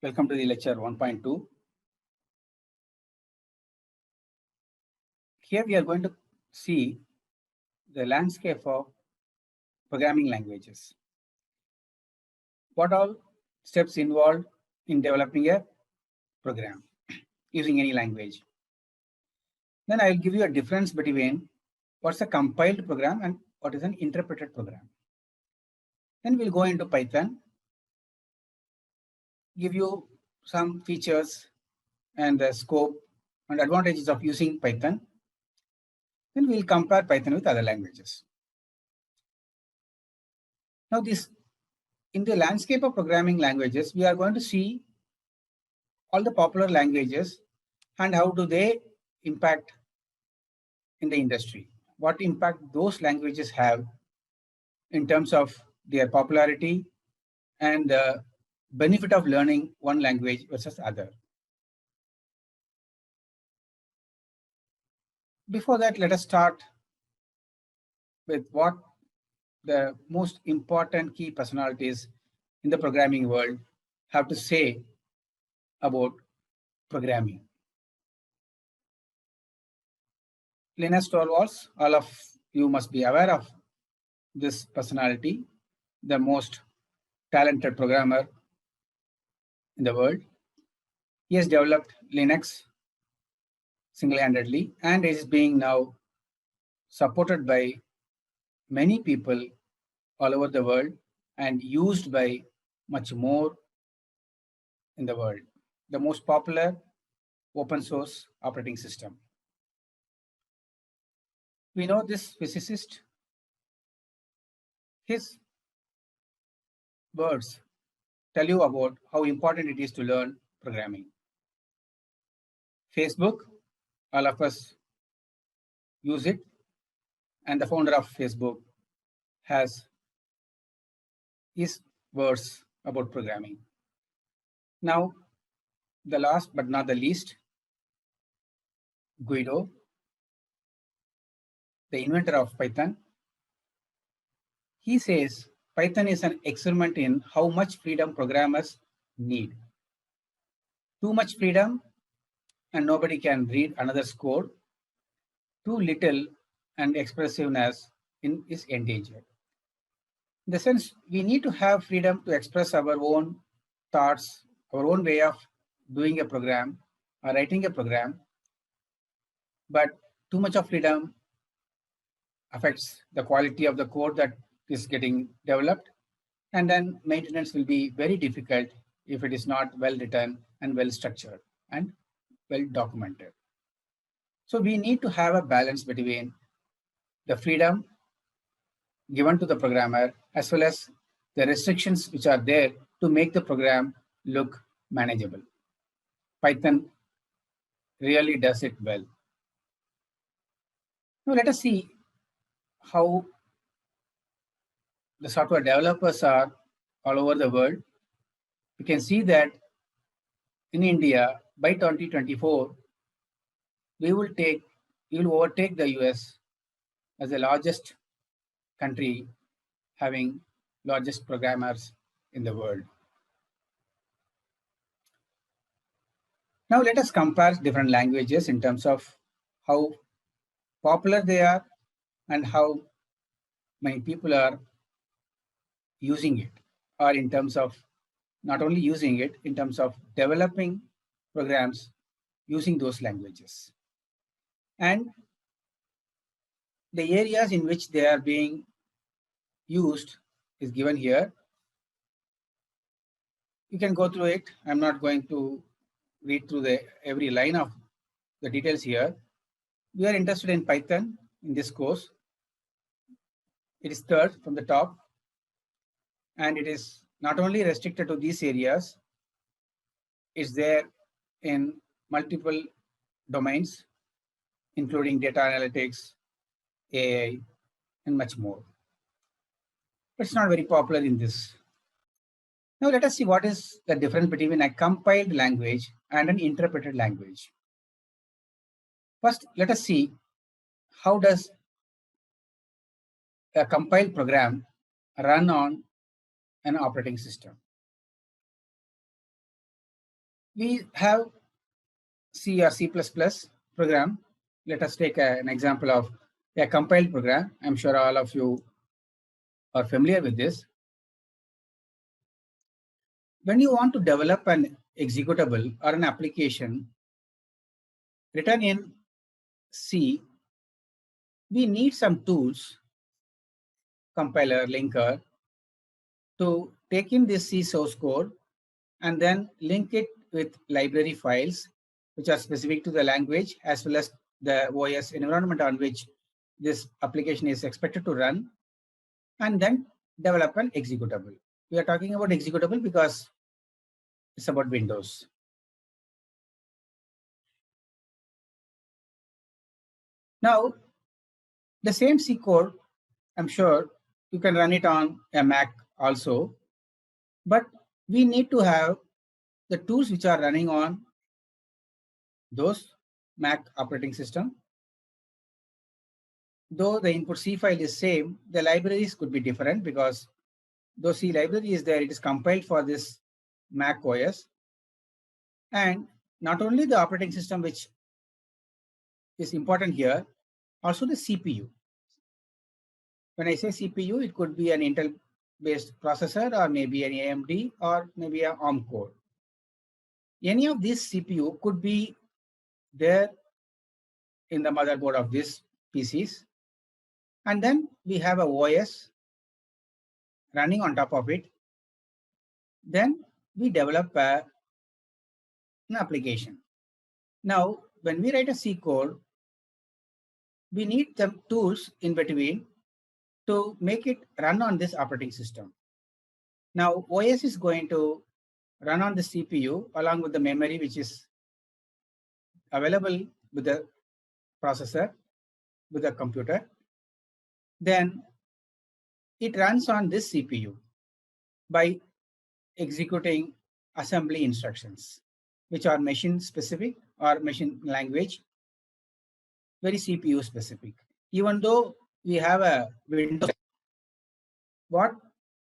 Welcome to the lecture 1.2. Here we are going to see the landscape of programming languages. What all steps involved in developing a program using any language. Then I will give you a difference between what's a compiled program and what is an interpreted program. Then we'll go into Python, give you some features and the scope and advantages of using Python. Then we'll compare Python with other languages. Now in the landscape of programming languages, we are going to see all the popular languages and how do they impact in the industry. What impact those languages have in terms of their popularity and the benefit of learning one language versus other. Before that, let us start with what the most important key personalities in the programming world have to say about programming. Linus Torvalds, all of you must be aware of this personality, the most talented programmer in the world. He has developed Linux single-handedly and is being now supported by many people all over the world and used by much more in the world. The most popular open source operating system. We know this physicist. His words tell you about how important it is to learn programming. Facebook, all of us use it, and the founder of Facebook has his words about programming. Now, the last but not the least, Guido, the inventor of Python. He says Python is an experiment in how much freedom programmers need. Too much freedom and nobody can read another's code. Too little and expressiveness is endangered. In the sense, we need to have freedom to express our own thoughts, our own way of doing a program or writing a program, but too much of freedom affects the quality of the code that is getting developed, and then maintenance will be very difficult if it is not well written and well structured and well documented. So we need to have a balance between the freedom given to the programmer as well as the restrictions which are there to make the program look manageable. Python really does it well. Now let us see how the software developers are all over the world. We can see that in India by 2024, we will overtake the US as the largest country having largest programmers in the world. Now let us compare different languages in terms of how popular they are and how many people are using it, or in terms of not only using it, in terms of developing programs using those languages. And the areas in which they are being used is given here. You can go through it. I'm not going to read through every line of the details here. We are interested in Python in this course. It is third from the top, and it is not only restricted to these areas, it's there in multiple domains, including data analytics, AI, and much more. But it's not very popular in this. Now let us see what is the difference between a compiled language and an interpreted language. First, let us see how does a compiled program run on an operating system. we have C or C++ program. Let us take an example of a compiled program. I'm sure all of you are familiar with this. When you want to develop an executable or an application written in C, we need some tools, compiler, linker, to take in this C source code and then link it with library files which are specific to the language as well as the OS environment on which this application is expected to run, and then develop an executable. We are talking about executable because it's about Windows. Now, the same C code, I'm sure you can run it on a Mac also, but we need to have the tools which are running on those Mac operating system. Though the input C file is same, the libraries could be different because though C library is there, it is compiled for this Mac OS. And not only the operating system which is important here, also the CPU. When I say CPU, it could be an Intel-based processor or maybe an AMD or maybe an ARM core. Any of these CPU could be there in the motherboard of these PCs. And then we have a OS running on top of it. Then we develop an application. Now, when we write a C code, we need the tools in between to make it run on this operating system. Now, OS is going to run on the CPU along with the memory which is available with the processor, with the computer. Then it runs on this CPU by executing assembly instructions, which are machine specific or machine language, very CPU specific. Even though we have a Windows, what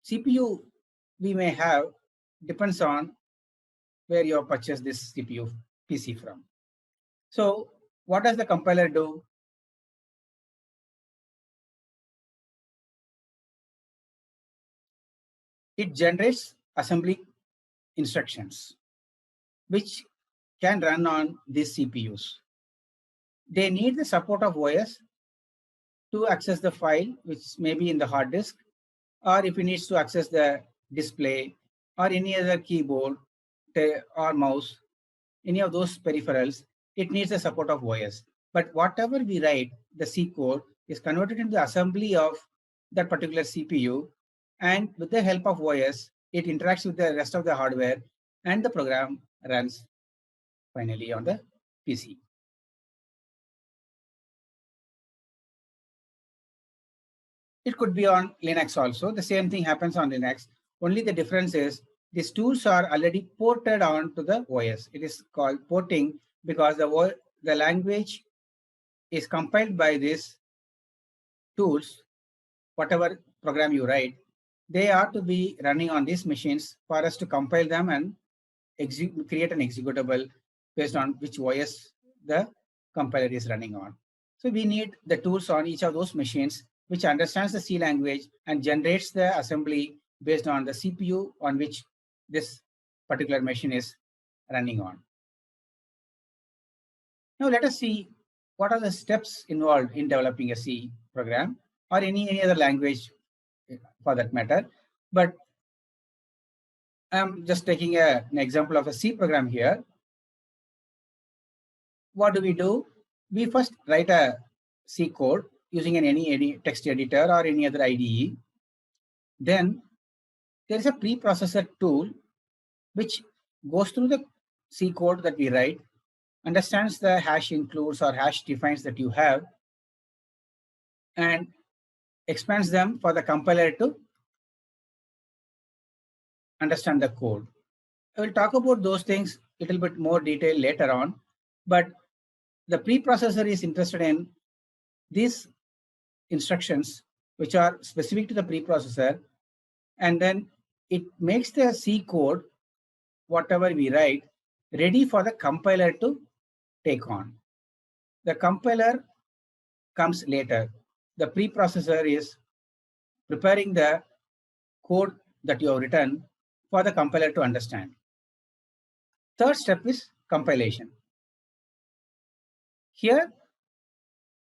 CPU we may have depends on where you have purchased this CPU PC from. So what does the compiler do? It generates assembly instructions which can run on these CPUs. They need the support of OS to access the file, which may be in the hard disk, or if it needs to access the display or any other keyboard or mouse, any of those peripherals, it needs the support of OS. But whatever we write, the C code is converted into the assembly of that particular CPU, and with the help of OS, it interacts with the rest of the hardware, and the program runs finally on the PC. It could be on Linux also. The same thing happens on Linux. Only the difference is these tools are already ported on to the OS. It is called porting because the language is compiled by these tools. Whatever program you write, they are to be running on these machines for us to compile them and create an executable based on which OS the compiler is running on. So we need the tools on each of those machines which understands the C language and generates the assembly based on the CPU on which this particular machine is running on. Now let us see what are the steps involved in developing a C program or any other language for that matter. But I'm just taking an example of a C program here. What do? We first write a C code using any text editor or any other IDE. Then there is a preprocessor tool which goes through the C code that we write, understands the hash includes or hash defines that you have, and expands them for the compiler to understand the code. I will talk about those things a little bit more detail later on, but the preprocessor is interested in these instructions which are specific to the preprocessor, and then it makes the C code, whatever we write, ready for the compiler to take on. The compiler comes later. The preprocessor is preparing the code that you have written for the compiler to understand. Third step is compilation. Here,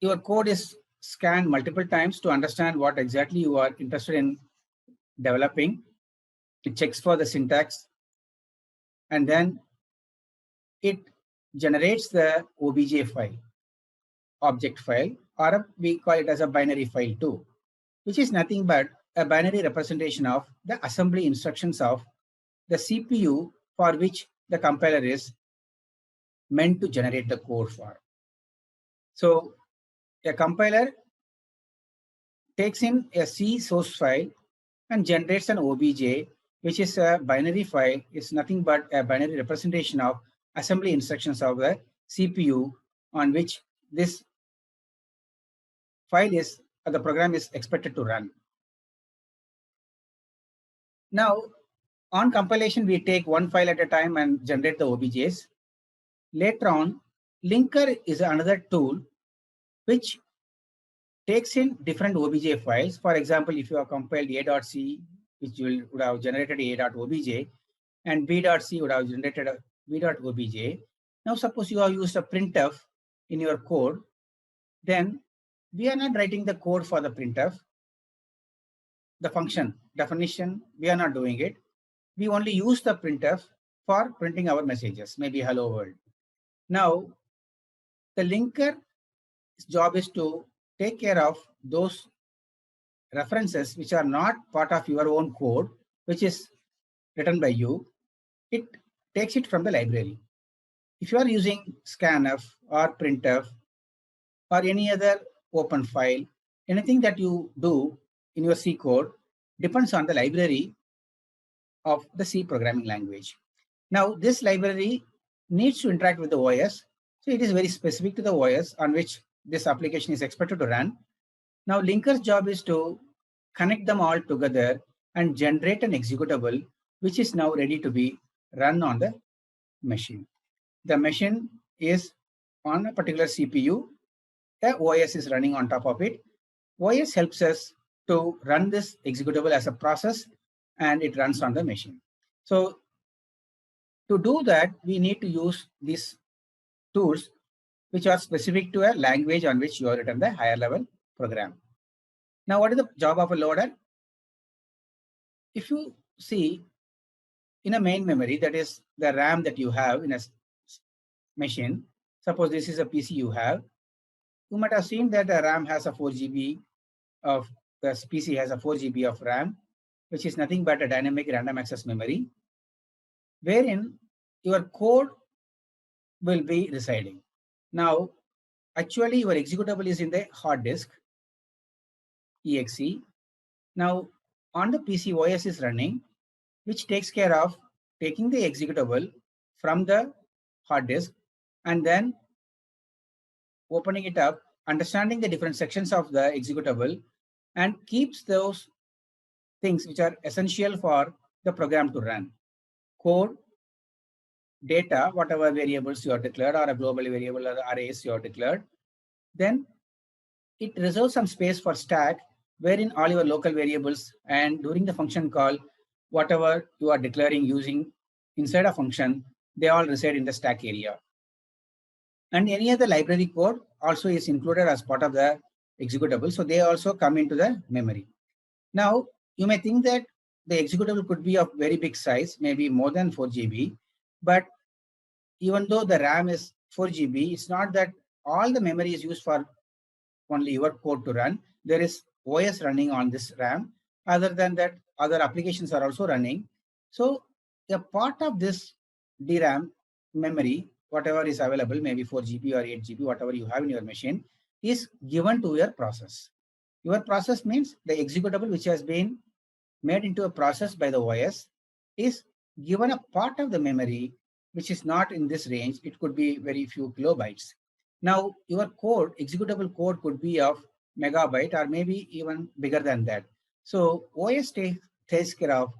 your code is scanned multiple times to understand what exactly you are interested in developing. It checks for the syntax, and then it generates the OBJ file, object file, or we call it as a binary file too, which is nothing but a binary representation of the assembly instructions of the CPU for which the compiler is meant to generate the code for. So a compiler takes in a C source file and generates an OBJ, which is a binary file. It's nothing but a binary representation of assembly instructions of the CPU on which this file is, the program is expected to run. Now, on compilation, we take one file at a time and generate the OBJs. Later on, linker is another tool which takes in different OBJ files. For example, if you have compiled a.c, which would have generated a.obj, and b.c would have generated a b.obj. Now, suppose you have used a printf in your code, then we are not writing the code for the printf. The function definition, we are not doing it. We only use the printf for printing our messages, maybe hello world. Now, the linker job is to take care of those references which are not part of your own code, which is written by you. It takes it from the library. If you are using scanf or printf or any other open file, anything that you do in your C code depends on the library of the C programming language. Now, this library needs to interact with the OS. So it is very specific to the OS on which this application is expected to run. Now, linker's job is to connect them all together and generate an executable, which is now ready to be run on the machine. The machine is on a particular CPU. The OS is running on top of it. OS helps us to run this executable as a process, and it runs on the machine. So to do that, we need to use these tools which are specific to a language on which you have written the higher level program. Now, what is the job of a loader? If you see in a main memory, that is the RAM that you have in a machine, suppose this is a PC you have, you might have seen that the RAM has a 4 GB of, the PC has a 4 GB of RAM, which is nothing but a dynamic random access memory, wherein your code will be residing. Now, actually your executable is in the hard disk, exe. Now, on the PC, OS is running, which takes care of taking the executable from the hard disk and then opening it up, understanding the different sections of the executable, and keeps those things which are essential for the program to run. Code, data, whatever variables you have declared, or a global variable or arrays you have declared. Then it reserves some space for stack, wherein all your local variables, and during the function call, whatever you are declaring using inside a function, they all reside in the stack area. And any other library code also is included as part of the executable. So they also come into the memory. Now, you may think that the executable could be of very big size, maybe more than 4 GB. But even though the RAM is 4 GB, it's not that all the memory is used for only your code to run. There is OS running on this RAM. Other than that, other applications are also running. So a part of this DRAM memory, whatever is available, maybe 4 GB or 8 GB, whatever you have in your machine, is given to your process. Your process means the executable which has been made into a process by the OS is given a part of the memory which is not in this range. It could be very few kilobytes. Now, your code, executable code, could be of megabyte or maybe even bigger than that. So OS takes care of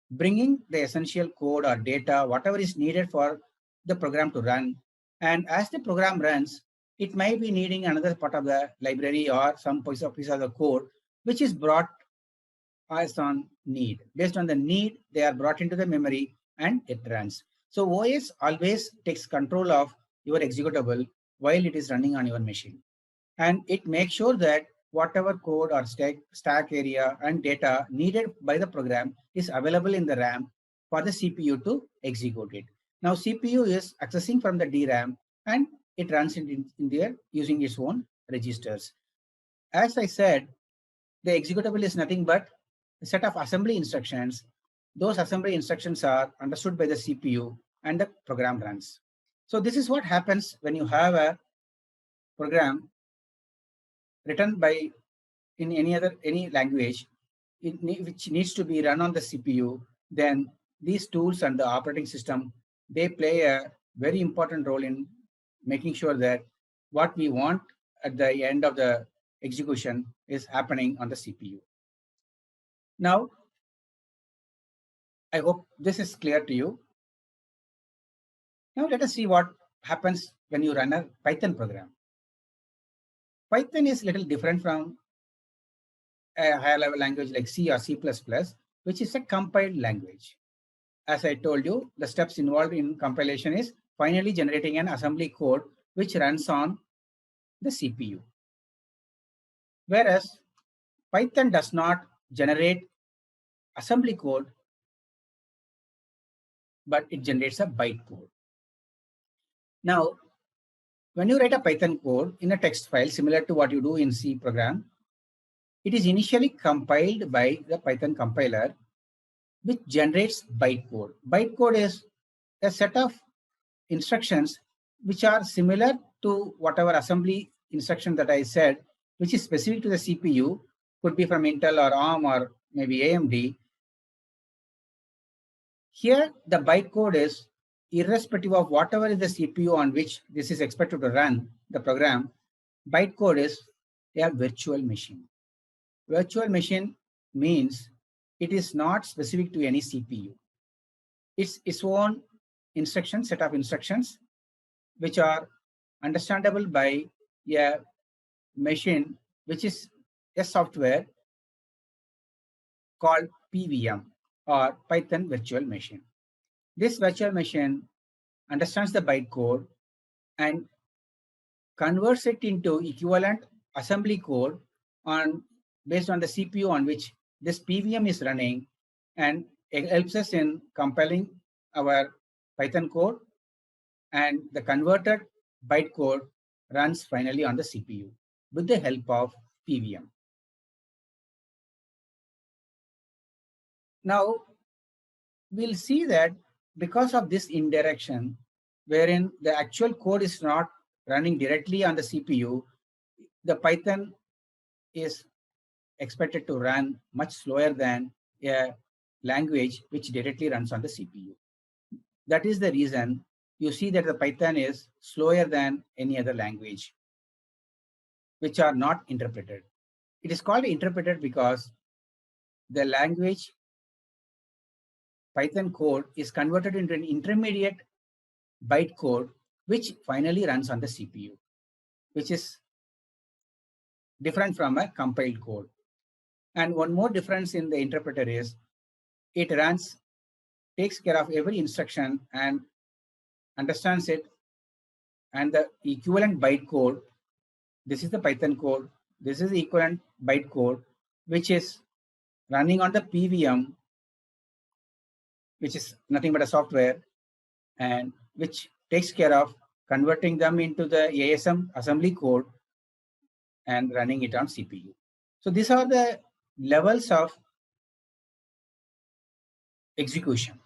bringing the essential code or data, whatever is needed for the program to run. And as the program runs, it might be needing another part of the library or some piece of the code, which is brought as on need. Based on the need, they are brought into the memory and it runs. So OS always takes control of your executable while it is running on your machine. And it makes sure that whatever code or stack area and data needed by the program is available in the RAM for the CPU to execute it. Now CPU is accessing from the DRAM and it runs in there using its own registers. As I said, the executable is nothing but a set of assembly instructions. Those assembly instructions are understood by the CPU and the program runs. So this is what happens when you have a program written by in any language which needs to be run on the CPU. Then these tools and the operating system, they play a very important role in making sure that what we want at the end of the execution is happening on the CPU. Now, I hope this is clear to you. Now let us see what happens when you run a Python program. Python is a little different from a higher level language like C or C++, which is a compiled language. As I told you, the steps involved in compilation is finally generating an assembly code which runs on the CPU. Whereas Python does not generate assembly code, but it generates a bytecode. Now, when you write a Python code in a text file similar to what you do in C program, it is initially compiled by the Python compiler, which generates bytecode. Bytecode is a set of instructions which are similar to whatever assembly instruction that I said, which is specific to the CPU, could be from Intel or ARM or maybe AMD. Here, the bytecode is irrespective of whatever is the CPU on which this is expected to run the program. Bytecode is a virtual machine. Virtual machine means it is not specific to any CPU. It's its own instruction, set of instructions, which are understandable by a machine, which is a software called PVM or Python Virtual Machine. This virtual machine understands the bytecode and converts it into equivalent assembly code based on the CPU on which this PVM is running, and it helps us in compiling our Python code, and the converted bytecode runs finally on the CPU with the help of PVM. Now, we'll see that because of this indirection, wherein the actual code is not running directly on the CPU, the Python is expected to run much slower than a language which directly runs on the CPU. That is the reason you see that the Python is slower than any other language, which are not interpreted. It is called interpreted because the language Python code is converted into an intermediate bytecode, which finally runs on the CPU, which is different from a compiled code. And one more difference in the interpreter is it takes care of every instruction and understands it, and the equivalent bytecode, this is the Python code, this is the equivalent bytecode, which is running on the PVM, which is nothing but a software, and which takes care of converting them into the ASM assembly code and running it on CPU. So these are the levels of execution,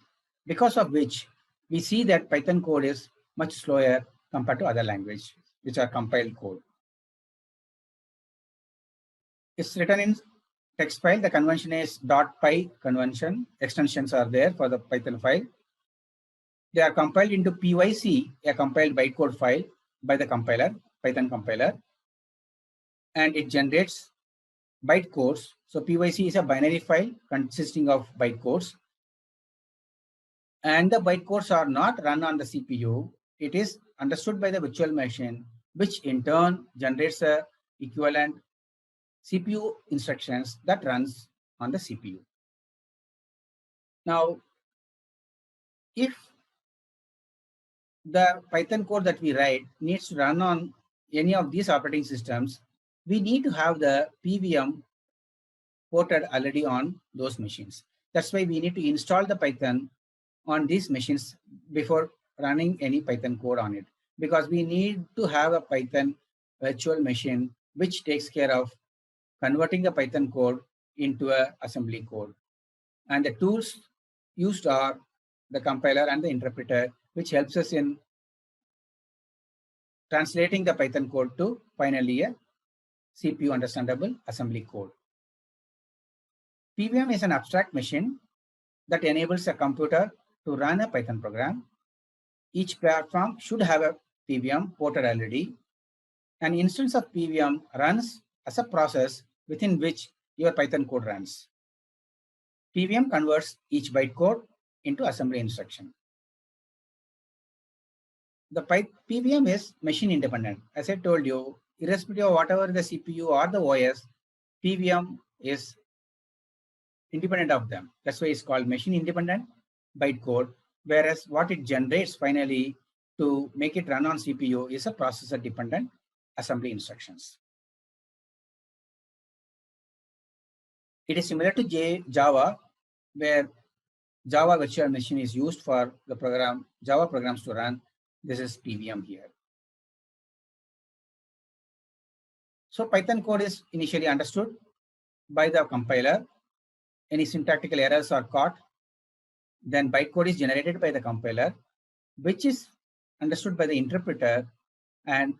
because of which we see that Python code is much slower compared to other languages, which are compiled code. It's written in text file. The convention is .py convention. Extensions are there for the Python file. They are compiled into PYC, a compiled bytecode file by the compiler, Python compiler, and it generates bytecodes. So PYC is a binary file consisting of bytecodes, and the bytecodes are not run on the CPU, it is understood by the virtual machine, which in turn generates a equivalent CPU instructions that runs on the CPU. Now, if the Python code that we write needs to run on any of these operating systems, we need to have the PVM ported already on those machines. That's why we need to install the Python on these machines before running any Python code on it, because we need to have a Python virtual machine which takes care of converting the Python code into a assembly code. And the tools used are the compiler and the interpreter, which helps us in translating the Python code to finally a CPU understandable assembly code. PVM is an abstract machine that enables a computer to run a Python program. Each platform should have a PVM ported already. An instance of PVM runs as a process within which your Python code runs. PVM converts each bytecode into assembly instruction. The PVM is machine independent. As I told you, irrespective of whatever the CPU or the OS, PVM is independent of them. That's why it's called machine independent bytecode, whereas what it generates finally to make it run on CPU is a processor dependent assembly instructions. It is similar to Java, where Java virtual machine is used for the Java programs to run. This is PVM here. So Python code is initially understood by the compiler. Any syntactical errors are caught. Then bytecode is generated by the compiler, which is understood by the interpreter and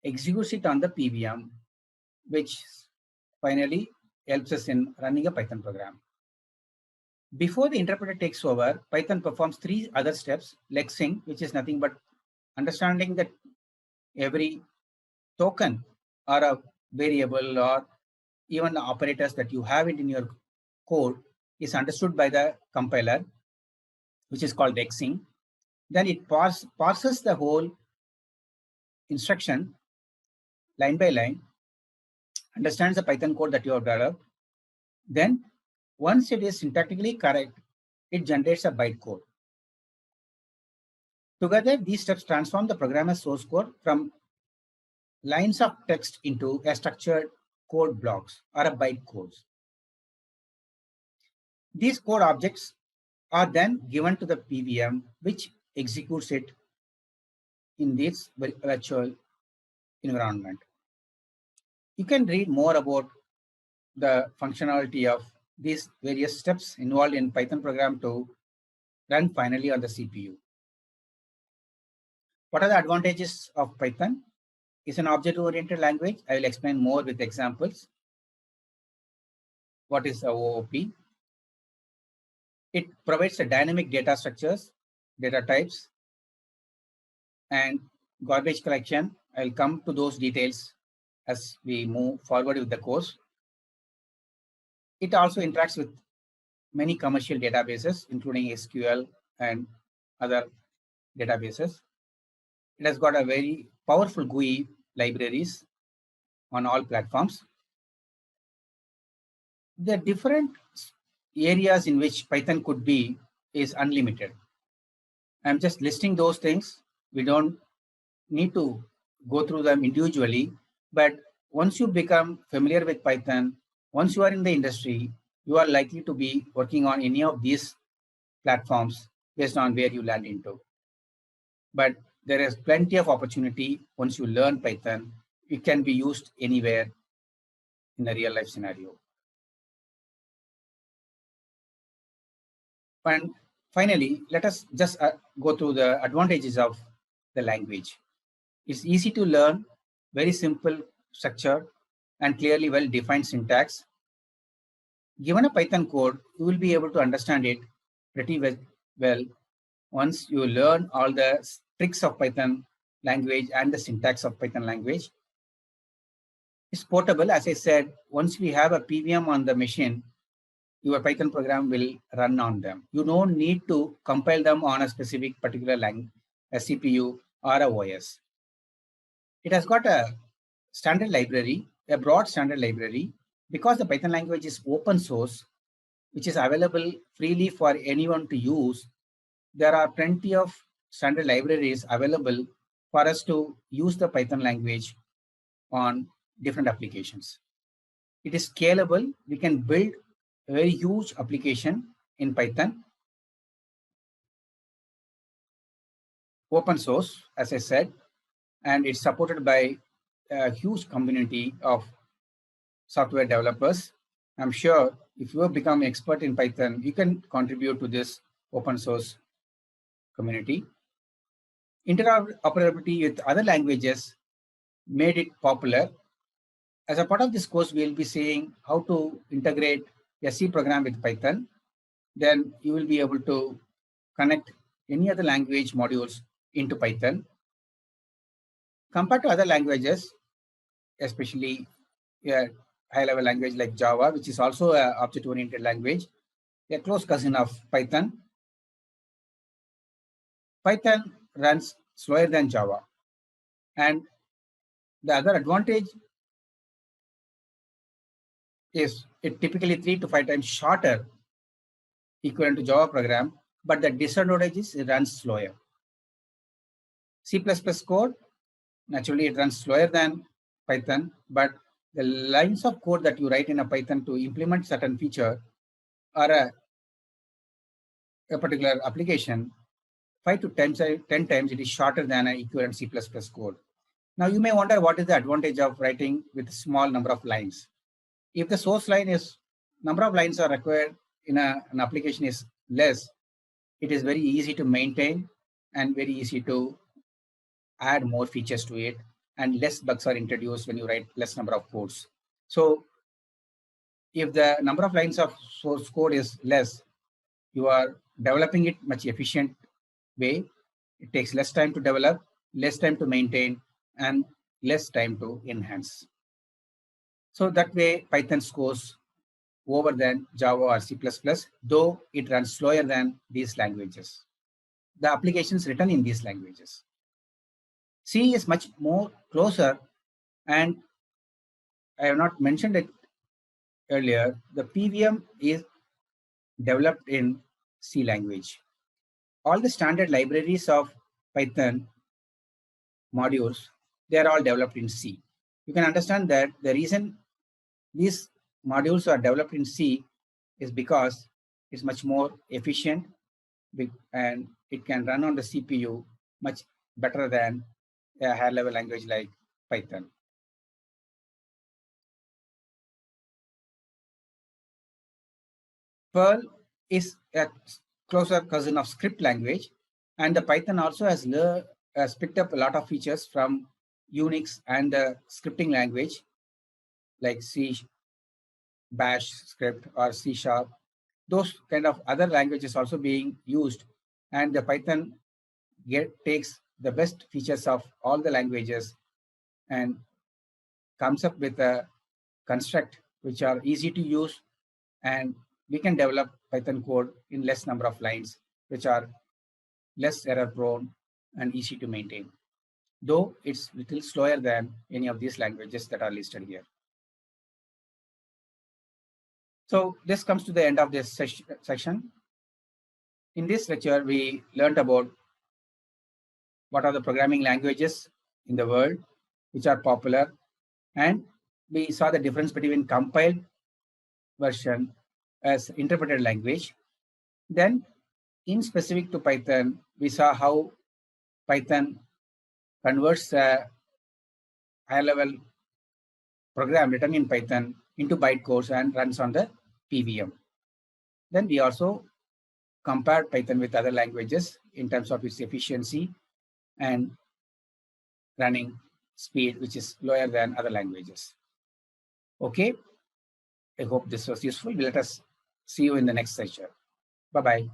executes it on the PVM, which finally helps us in running a Python program. Before the interpreter takes over, Python performs 3 other steps: lexing, which is nothing but understanding that every token or a variable or even the operators that you have it in your code is understood by the compiler, which is called lexing. Then it parses the whole instruction line by line, understands the Python code that you have developed. Then once it is syntactically correct, it generates a bytecode. Together, these steps transform the programmer's source code from lines of text into a structured code blocks or a bytecodes. These code objects are then given to the PVM, which executes it in this virtual environment. You can read more about the functionality of these various steps involved in Python program to run finally on the CPU. What are the advantages of Python? It's an object-oriented language. I will explain more with examples. What is a OOP? It provides a dynamic data structures, data types, and garbage collection. I'll come to those details as we move forward with the course. It also interacts with many commercial databases, including SQL and other databases. It has got a very powerful GUI libraries on all platforms. The different areas in which Python could be is unlimited. I'm just listing those things. We don't need to go through them individually, but once you become familiar with Python, once you are in the industry, you are likely to be working on any of these platforms based on where you land into. But there is plenty of opportunity once you learn Python. It can be used anywhere in a real life scenario. And finally, let us just go through the advantages of the language. It's easy to learn, very simple structure, and clearly well-defined syntax. Given a Python code, you will be able to understand it pretty well once you learn all the tricks of Python language and the syntax of Python language. It's portable. As I said, once we have a PVM on the machine, your Python program will run on them. You don't need to compile them on a specific particular language, a CPU or a OS. It has got a standard library, a broad standard library, because the Python language is open source, which is available freely for anyone to use. There are plenty of standard libraries available for us to use the Python language on different applications. It is scalable. We can build a very huge application in Python. Open source, as I said, and it's supported by a huge community of software developers. I'm sure if you have become expert in Python, you can contribute to this open source community. Interoperability with other languages made it popular. As a part of this course, we'll be seeing how to integrate a C program with Python. Then you will be able to connect any other language modules into Python. Compared to other languages, especially a high-level language like Java, which is also an object-oriented language, a close cousin of Python. Python runs slower than Java. And the other advantage is it typically 3 to 5 times shorter equivalent to Java program, but the disadvantage is it runs slower. C++ code, naturally it runs slower than Python, but the lines of code that you write in a Python to implement certain feature or a particular application, 5 to 10 times it is shorter than an equivalent C++ code. Now you may wonder what is the advantage of writing with a small number of lines. If the source line is number of lines are required in an application is less, it is very easy to maintain and very easy to add more features to it, and less bugs are introduced when you write less number of codes. So if the number of lines of source code is less, you are developing it much efficient way. It takes less time to develop, less time to maintain, and less time to enhance. So that way Python scores over than Java or C++, though it runs slower than these languages. The applications written in these languages. C is much more closer, and I have not mentioned it earlier. The PVM is developed in C language. All the standard libraries of Python modules, they are all developed in C. You can understand that the reason these modules are developed in C is because it's much more efficient and it can run on the CPU much better than a higher level language like Python. Perl is a closer cousin of script language, and the Python also has picked up a lot of features from Unix and the scripting language like C, Bash script or C sharp. Those kind of other languages also being used, and the Python takes the best features of all the languages and comes up with a construct which are easy to use, and we can develop Python code in less number of lines, which are less error prone and easy to maintain, though it's little slower than any of these languages that are listed here. So this comes to the end of this section. In this lecture, we learned about what are the programming languages in the world which are popular, and we saw the difference between compiled version as interpreted language. Then in specific to Python, we saw how Python converts a higher level program written in Python into bytecodes and runs on the PVM. Then we also compared Python with other languages in terms of its efficiency and running speed, which is lower than other languages. Okay, I hope this was useful. Let us see you in the next lecture. Bye-bye.